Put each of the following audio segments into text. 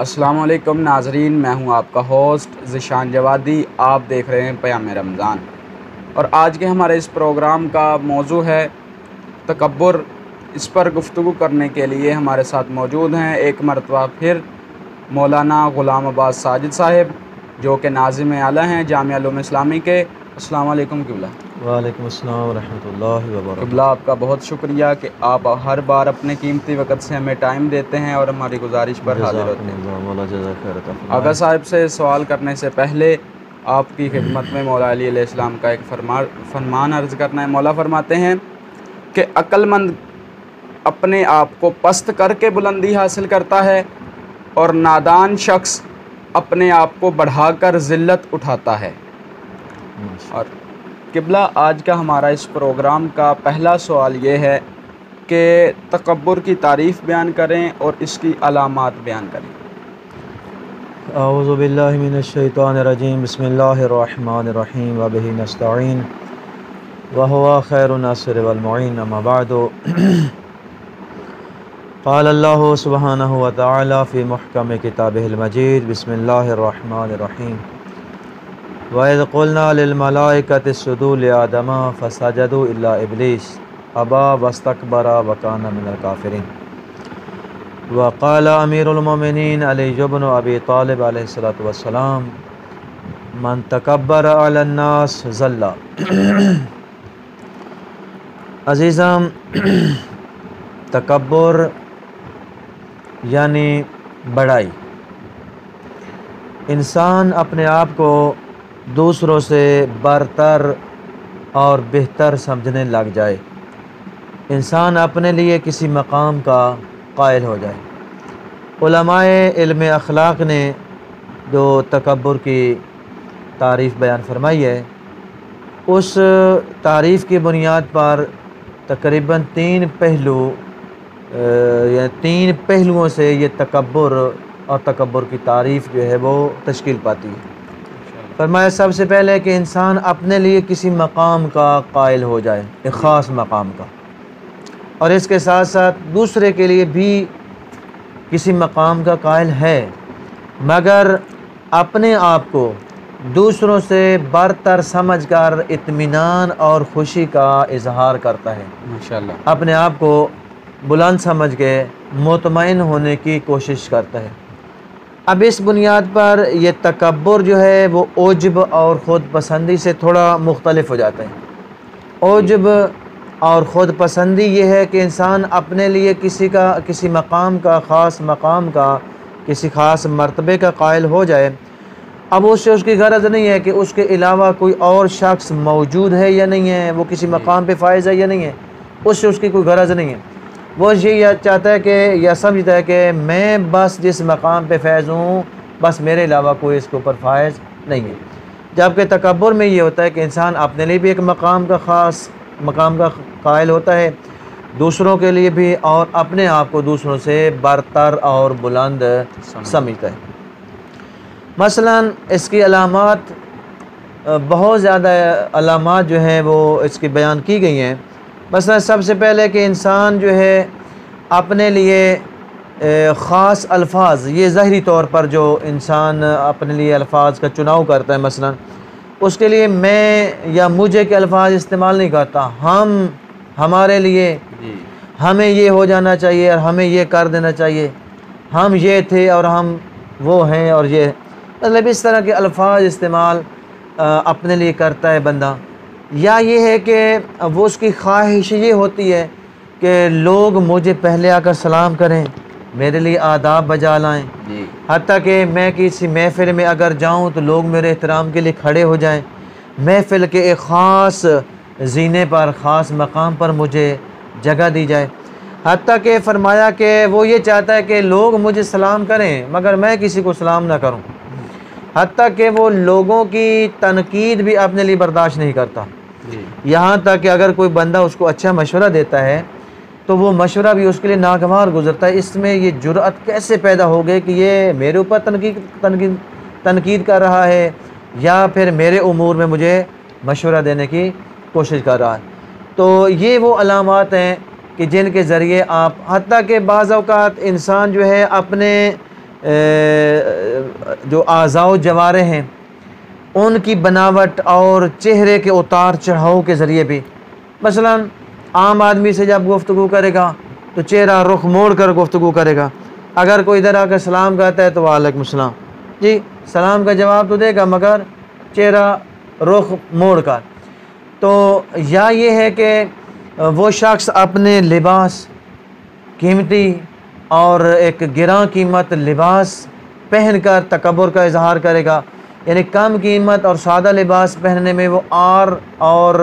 السلام علیکم ناظرین، میں ہوں آپ کا ہوسٹ ذیشان جوادی۔ آپ دیکھ رہے ہیں پیام رمضان، اور آج کے ہمارے اس پروگرام کا موضوع ہے تکبر۔ اس پر گفتگو کرنے کے لیے ہمارے ساتھ موجود ہیں ایک مرتبہ پھر مولانا غلام عباس ساجد صاحب، جو کہ ناظم اعلیٰ ہیں جامعہ علوم اسلامی کے۔ السلام علیکم قبلہ۔ وعلیکم السلام ورحمۃ اللہ وبرکاتہ۔ قبلہ، آپ کا بہت شکریہ کہ آپ ہر بار اپنے قیمتی وقت سے ہمیں ٹائم دیتے ہیں اور ہماری گزارش پر حاضر ہوتے ہیں۔ آغا صاحب سے سوال کرنے سے پہلے آپ کی خدمت میں مولا علی علیہ السلام کا ایک فرمان عرض کرنا ہے۔ مولا فرماتے ہیں کہ عقل مند اپنے آپ کو پست کر کے بلندی حاصل کرتا ہے، اور نادان شخص اپنے آپ کو بڑھا کر ذلت اٹھاتا ہے۔ اور قبلہ، آج کا ہمارا اس پروگرام کا پہلا سوال یہ ہے کہ تکبر کی تعریف بیان کریں اور اس کی علامات بیان کریں۔ اعوذ باللہ من الشیطان الرجیم، بسم اللہ الرحمن الرحیم، وبہ نستعین وہو خیر الناصر والمعین، اما بعد۔ قال اللہ سبحانہ وتعالی فی محکم کتابہ المجید، بسم اللہ الرحمن الرحیم، وَإِذْ قُلْنَا لِلْمَلَائِكَةِ اسْجُدُوا لِآدَمَ فَسَجَدُوا إِلَّا إِبْلِيسَ أَبَى وَاسْتَكْبَرَ وَكَانَ مِنَ الْكَافِرِينَ۔ وقال امیر المومنین علی بن ابی طالب علیہ الصلوۃ والسلام، من تکبر علی الناس ذل۔ عزیزام، تکبر یعنی بڑائی۔ انسان اپنے آپ کو دوسروں سے برتر اور بہتر سمجھنے لگ جائے، انسان اپنے لیے کسی مقام کا قائل ہو جائے۔ علماء علم اخلاق نے جو تکبر کی تعریف بیان فرمائی ہے، اس تعریف کی بنیاد پر تقریباً تین پہلوؤں سے یہ تکبر اور تکبر کی تعریف جو ہے وہ تشکیل پاتی ہے۔ فرمایا سب سے پہلے کہ انسان اپنے لیے کسی مقام کا قائل ہو جائے، ایک خاص مقام کا، اور اس کے ساتھ ساتھ دوسرے کے لیے بھی کسی مقام کا قائل ہے، مگر اپنے آپ کو دوسروں سے برتر سمجھ کر اطمینان اور خوشی کا اظہار کرتا ہے، ماشاءاللہ، اپنے آپ کو بلند سمجھ کے مطمئن ہونے کی کوشش کرتا ہے۔ اب اس بنیاد پر یہ تکبر جو ہے وہ عجب اور خود پسندی سے تھوڑا مختلف ہو جاتا ہے۔ عجب اور خود پسندی یہ ہے کہ انسان اپنے لیے کسی مقام کا، خاص مقام کا، کسی خاص مرتبے کا قائل ہو جائے۔ اب اس سے اس کی غرض نہیں ہے کہ اس کے علاوہ کوئی اور شخص موجود ہے یا نہیں ہے، وہ کسی مقام پہ فائز ہے یا نہیں ہے، اس سے اس کی کوئی غرض نہیں ہے۔ وہ یہ چاہتا ہے کہ یا سمجھتا ہے کہ میں بس جس مقام پہ فائز ہوں، بس میرے علاوہ کوئی اس کے اوپر فائز نہیں ہے۔ جبکہ تکبر میں یہ ہوتا ہے کہ انسان اپنے لیے بھی ایک خاص مقام کا قائل ہوتا ہے، دوسروں کے لیے بھی، اور اپنے آپ کو دوسروں سے برتر اور بلند سمجھتا ہے۔ مثلا اس کی علامات، بہت زیادہ علامات جو ہیں وہ اس کی بیان کی گئی ہیں۔ مثلا سب سے پہلے کہ انسان جو ہے اپنے لیے خاص الفاظ، یہ ظاہری طور پر جو انسان اپنے لیے الفاظ کا چناؤ کرتا ہے، مثلا اس کے لیے میں یا مجھے کے الفاظ استعمال نہیں کرتا، ہمارے لیے، ہمیں یہ ہو جانا چاہیے اور ہمیں یہ کر دینا چاہیے، ہم یہ تھے اور ہم وہ ہیں، اور یہ مطلب اس طرح کے الفاظ استعمال اپنے لیے کرتا ہے بندہ۔ یا یہ ہے کہ وہ اس کی خواہش یہ ہوتی ہے کہ لوگ مجھے پہلے آ کر سلام کریں، میرے لیے آداب بجا لائیں، حتیٰ کہ میں کسی محفل میں اگر جاؤں تو لوگ میرے احترام کے لیے کھڑے ہو جائیں، محفل کے ایک خاص زینے پر، خاص مقام پر مجھے جگہ دی جائے۔ حتیٰ کہ فرمایا کہ وہ یہ چاہتا ہے کہ لوگ مجھے سلام کریں مگر میں کسی کو سلام نہ کروں، حتیٰ کہ وہ لوگوں کی تنقید بھی اپنے لیے برداشت نہیں کرتا۔ یہاں تک کہ اگر کوئی بندہ اس کو اچھا مشورہ دیتا ہے تو وہ مشورہ بھی اس کے لیے ناگوار گزرتا ہے۔ اس میں یہ جرأت کیسے پیدا ہو گئی کہ یہ میرے اوپر تنقید کر رہا ہے، یا پھر میرے امور میں مجھے مشورہ دینے کی کوشش کر رہا ہے۔ تو یہ وہ علامات ہیں کہ جن کے ذریعے آپ، حتیٰ کہ بعض اوقات انسان جو ہے اپنے جو اعضاء و جوارح ہیں ان کی بناوٹ اور چہرے کے اتار چڑھاؤ کے ذریعے بھی، مثلا عام آدمی سے جب گفتگو کرے گا تو چہرہ رخ موڑ کر گفتگو کرے گا، اگر کوئی ادھر آ کر سلام کہتا ہے تو وعلیکم السلام، جی سلام کا جواب تو دے گا مگر چہرہ رخ موڑ کر۔ تو یا یہ ہے کہ وہ شخص اپنے لباس قیمتی اور ایک گراں قیمت لباس پہن کر تکبر کا اظہار کرے گا، یعنی کم قیمت اور سادہ لباس پہننے میں وہ اور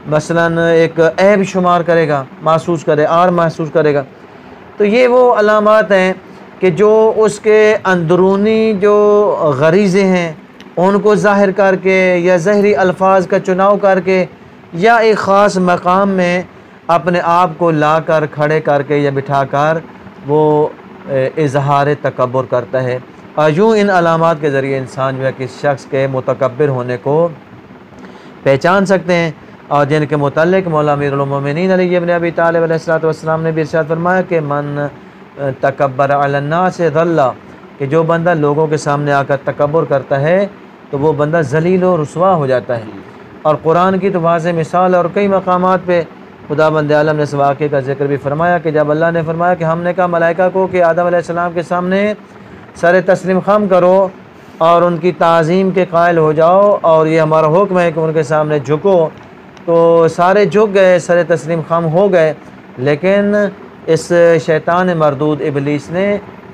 مثلاً ایک عیب شمار کرے گا، محسوس کرے گا۔ تو یہ وہ علامات ہیں کہ جو اس کے اندرونی جو غریزے ہیں ان کو ظاہر کر کے یا ظاہری الفاظ کا چناؤ کر کے یا ایک خاص مقام میں اپنے آپ کو لا کر کھڑے کر کے یا بٹھا کر وہ اظہار تکبر کرتا ہے۔ اور یوں ان علامات کے ذریعے انسان جو ہے کس شخص کے متکبر ہونے کو پہچان سکتے ہیں، اور جن کے متعلق مولا امیر المومنین علی ابن ابی طالب علیہ السلام نے بھی ارشاد فرمایا کہ من تکبر علی الناس ذل، کہ جو بندہ لوگوں کے سامنے آ کر تکبر کرتا ہے تو وہ بندہ ذلیل و رسوا ہو جاتا ہے۔ اور قرآن کی تو واضح مثال اور کئی مقامات پہ خدا بند عالم نے اس واقعے کا ذکر بھی فرمایا کہ جب اللہ نے فرمایا کہ ہم نے کہا ملائکہ کو کہ آدم علیہ السلام کے سامنے سر تسلیم خم کرو اور ان کی تعظیم کے قائل ہو جاؤ، اور یہ ہمارا حکم ہے کہ ان کے سامنے جھکو، تو سارے جھک گئے، سر تسلیم خم ہو گئے، لیکن اس شیطان مردود ابلیس نے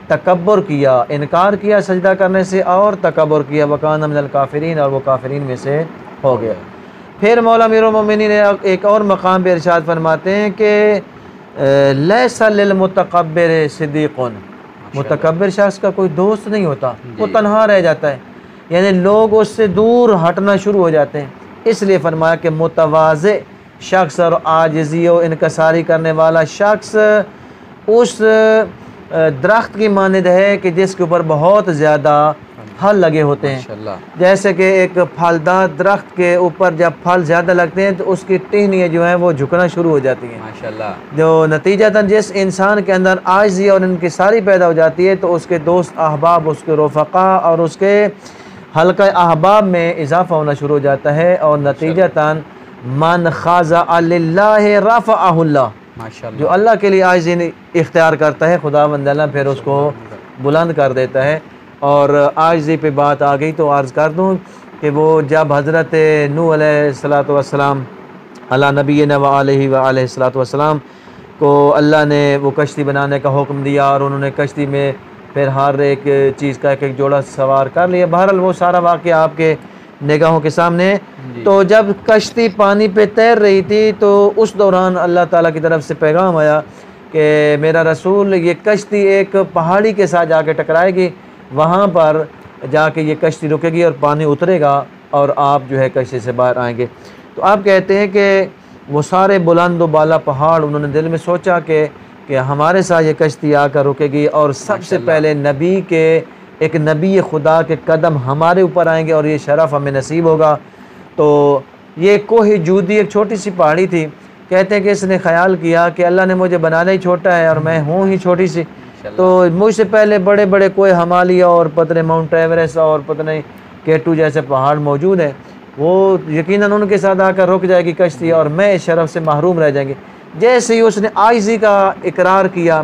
تکبر کیا، انکار کیا سجدہ کرنے سے اور تکبر کیا، وکان من الکافرین، اور وہ کافرین میں سے ہو گیا۔ پھر مولا امیر المومنین نے ایک اور مقام پہ ارشاد فرماتے ہیں کہ لیس للمتکبر صدیق، متکبر شخص کا کوئی دوست نہیں ہوتا، وہ تنہا رہ جاتا ہے، یعنی لوگ اس سے دور ہٹنا شروع ہو جاتے ہیں۔ اس لیے فرمایا کہ متواضع شخص اور عاجزی و انکساری کرنے والا شخص اس درخت کی مانند ہے کہ جس کے اوپر بہت زیادہ پھل لگے ہوتے ہیں، جیسے کہ ایک پھلدار درخت کے اوپر جب پھل زیادہ لگتے ہیں تو اس کی ٹہنیاں جو ہیں وہ جھکنا شروع ہو جاتی ہیں، ماشاءاللہ، جو نتیجتاً جس انسان کے اندر عاجزی اور انکساری پیدا ہو جاتی ہے تو اس کے دوست احباب، اس کے رفقا اور اس کے حلقہ احباب میں اضافہ ہونا شروع ہو جاتا ہے، اور نتیجتاً من خاضع للہ رفعہ اللہ، جو اللہ کے لیے عاجزی اختیار کرتا ہے خدا بند اللہ پھر اس کو بلند کر دیتا ہے۔ اور عاجزی پہ بات آ گئی تو عرض کر دوں کہ وہ جب حضرت نوح علیہ السلام علی نبینا و علیہ السلام کو اللہ نے وہ کشتی بنانے کا حکم دیا، اور انہوں نے کشتی میں پھر ہر ایک چیز کا ایک جوڑا سوار کر لیا، بہرحال وہ سارا واقعہ آپ کے نگاہوں کے سامنے۔ تو جب کشتی پانی پہ تیر رہی تھی تو اس دوران اللہ تعالیٰ کی طرف سے پیغام آیا کہ میرا رسول یہ کشتی ایک پہاڑی کے ساتھ جا کے ٹکرائے گی، وہاں پر جا کے یہ کشتی رکے گی اور پانی اترے گا اور آپ جو ہے کشتی سے باہر آئیں گے۔ تو آپ کہتے ہیں کہ وہ سارے بلند و بالا پہاڑ انہوں نے دل میں سوچا کہ ہمارے ساتھ یہ کشتی آ کر رکے گی، اور سب سے پہلے ایک نبی خدا کے قدم ہمارے اوپر آئیں گے اور یہ شرف ہمیں نصیب ہوگا۔ تو یہ کوہ جودی ایک چھوٹی سی پہاڑی تھی، کہتے ہیں کہ اس نے خیال کیا کہ اللہ نے مجھے بنانا ہی چھوٹا ہے اور میں ہوں ہی چھوٹی سی، تو مجھ سے پہلے بڑے بڑے کوہ ہمالیہ اور پتہ ماؤنٹ ایوریسٹ اور پتہ نہیں K2 جیسے پہاڑ موجود ہیں، وہ یقیناً ان کے ساتھ آ کر رک جائے گی کشتی اور میں اس شرف سے محروم رہ جائیں گے۔ جیسے ہی اس نے عاجزی کا اقرار کیا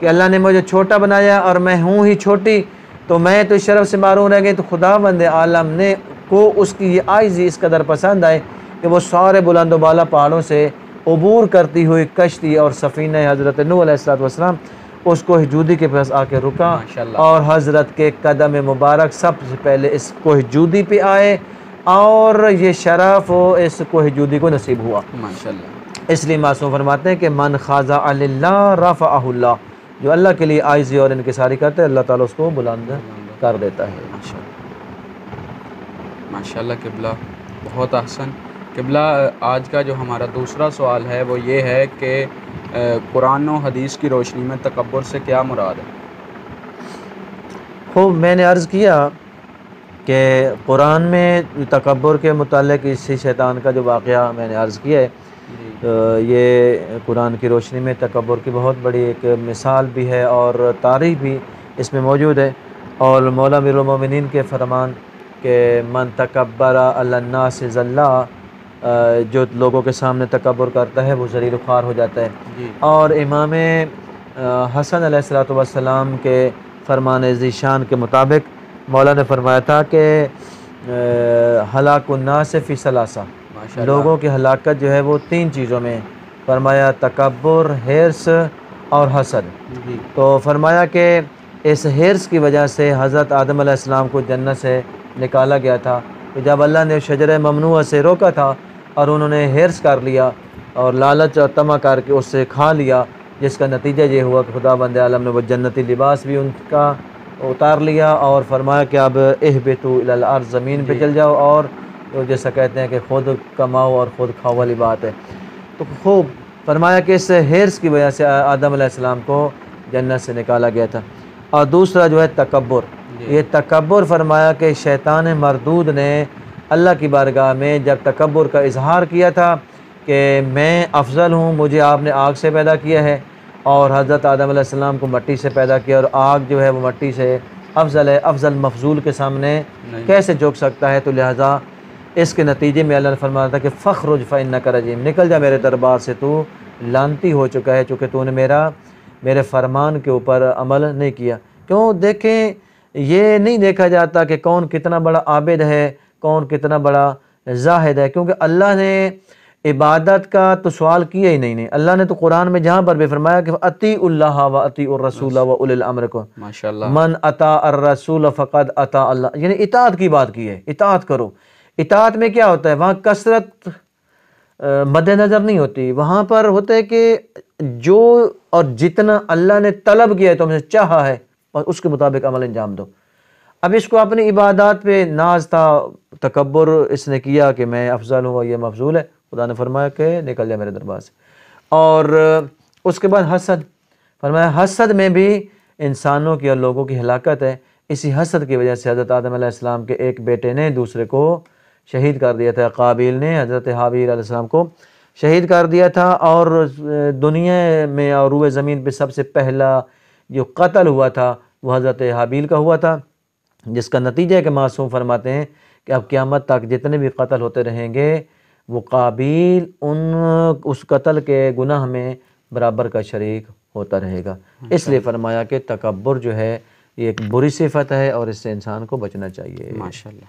کہ اللہ نے مجھے چھوٹا بنایا اور میں ہوں ہی چھوٹی، تو میں تو اس شرف سے محروم رہ گئی، تو خدا بند عالم نے کو اس کی یہ عاجزی اس قدر پسند آئے کہ وہ سارے بلند و بالا پہاڑوں سے عبور کرتی ہوئی کشتی اور سفینہ حضرت نوح علیہ السلام اس کوہ جودی کے پاس آ کے رکا، اور حضرت کے قدم مبارک سب سے پہلے اس کوہ جودی پہ آئے، اور یہ شرف اس کوہ جودی کو نصیب ہوا، ماشاءاللہ۔ اس لیے معصوم فرماتے ہیں کہ من خاضع للہ رفعہ اللہ، جو اللہ کے لیے عاجزی اور انکساری کرتے ہیں اللہ تعالیٰ اس کو بلند کر دیتا ہے۔ ماشاءاللہ قبلہ، بہت احسن قبلہ۔ آج کا جو ہمارا دوسرا سوال ہے وہ یہ ہے کہ قرآن و حدیث کی روشنی میں تکبر سے کیا مراد ہے؟ خوب، میں نے عرض کیا کہ قرآن میں تکبر کے متعلق اسی شیطان کا جو واقعہ میں نے عرض کیا ہے، یہ قرآن کی روشنی میں تکبر کی بہت بڑی ایک مثال بھی ہے اور تاریخ بھی اس میں موجود ہے۔ اور مولا امیر المومنین کے فرمان کہ من تکبر علی الناس ذلا، جو لوگوں کے سامنے تکبر کرتا ہے وہ ذلیل و خوار ہو جاتا ہے۔ جی اور امام حسن علیہ السلام کے فرمان ذیشان کے مطابق مولا نے فرمایا تھا کہ ہلاک الناس فی ثلاثہ، ماشاء اللہ۔ لوگوں کی ہلاکت جو ہے وہ 3 چیزوں میں، فرمایا تکبر، حرص اور حسد۔ جی تو فرمایا کہ اس حرص کی وجہ سے حضرت آدم علیہ السلام کو جنت سے نکالا گیا تھا، تو جب اللہ نے شجرہ ممنوعہ سے روکا تھا اور انہوں نے حرص کر لیا اور لالچ اور طمع کر کے اس سے کھا لیا، جس کا نتیجہ یہ ہوا کہ خدا بند عالم نے وہ جنتی لباس بھی ان کا اتار لیا اور فرمایا کہ اب اہبطوا الی الارض، زمین پہ چل جاؤ، اور جیسا کہتے ہیں کہ خود کماؤ اور خود کھاؤ والی بات ہے۔ تو خوب فرمایا کہ اس حرص کی وجہ سے آدم علیہ السلام کو جنت سے نکالا گیا تھا۔ اور دوسرا جو ہے تکبر، یہ تکبر فرمایا کہ شیطان مردود نے اللہ کی بارگاہ میں جب تکبر کا اظہار کیا تھا کہ میں افضل ہوں، مجھے آپ نے آگ سے پیدا کیا ہے اور حضرت آدم علیہ السلام کو مٹی سے پیدا کیا، اور آگ جو ہے وہ مٹی سے افضل ہے، افضل مفضول کے سامنے کیسے جھک سکتا ہے، تو لہٰذا اس کے نتیجے میں اللہ نے فرمایا تھا کہ فخرج فإنک رجیم، نکل جا میرے دربار سے، تو لعنتی ہو چکا ہے چونکہ تو نے میرے فرمان کے اوپر عمل نہیں کیا۔ کیوں؟ دیکھیں، یہ نہیں دیکھا جاتا کہ کون کتنا بڑا عابد ہے، کون کتنا بڑا زاہد ہے، کیونکہ اللہ نے عبادت کا تو سوال کیا ہی نہیں۔ اللہ نے تو قرآن میں جہاں پر بھی فرمایا کہ اطیعوا اللہ و اطیعوا الرسول و اولی الامر کو، ماشاءاللہ، من اطاع الرسول فقد اطاع اللہ، یعنی اطاعت کی بات کی ہے، اطاعت کرو۔ اطاعت میں کیا ہوتا ہے؟ وہاں کثرت مد نظر نہیں ہوتی، وہاں پر ہوتا ہے کہ جو اور جتنا اللہ نے طلب کیا ہے، تم سے چاہا ہے، اور اس کے مطابق عمل انجام دو۔ اب اس کو اپنی عبادات پہ ناز تھا، تکبر اس نے کیا کہ میں افضل ہوں اور یہ مفضول ہے، خدا نے فرمایا کہ نکل جا میرے دربار سے۔ اور اس کے بعد حسد، فرمایا حسد میں بھی انسانوں کی اور لوگوں کی ہلاکت ہے۔ اسی حسد کی وجہ سے حضرت آدم علیہ السلام کے ایک بیٹے نے دوسرے کو شہید کر دیا تھا، قابیل نے حضرت حابیل علیہ السلام کو شہید کر دیا تھا، اور دنیا میں اور روئے زمین پہ سب سے پہلا جو قتل ہوا تھا وہ حضرت حابیل کا ہوا تھا، جس کا نتیجہ ہے کہ معصوم فرماتے ہیں کہ اب قیامت تک جتنے بھی قتل ہوتے رہیں گے وہ قابیل اس قتل کے گناہ میں برابر کا شریک ہوتا رہے گا۔ اس لیے فرمایا کہ تکبر جو ہے یہ ایک بری صفت ہے اور اس سے انسان کو بچنا چاہیے۔ ماشاءاللہ۔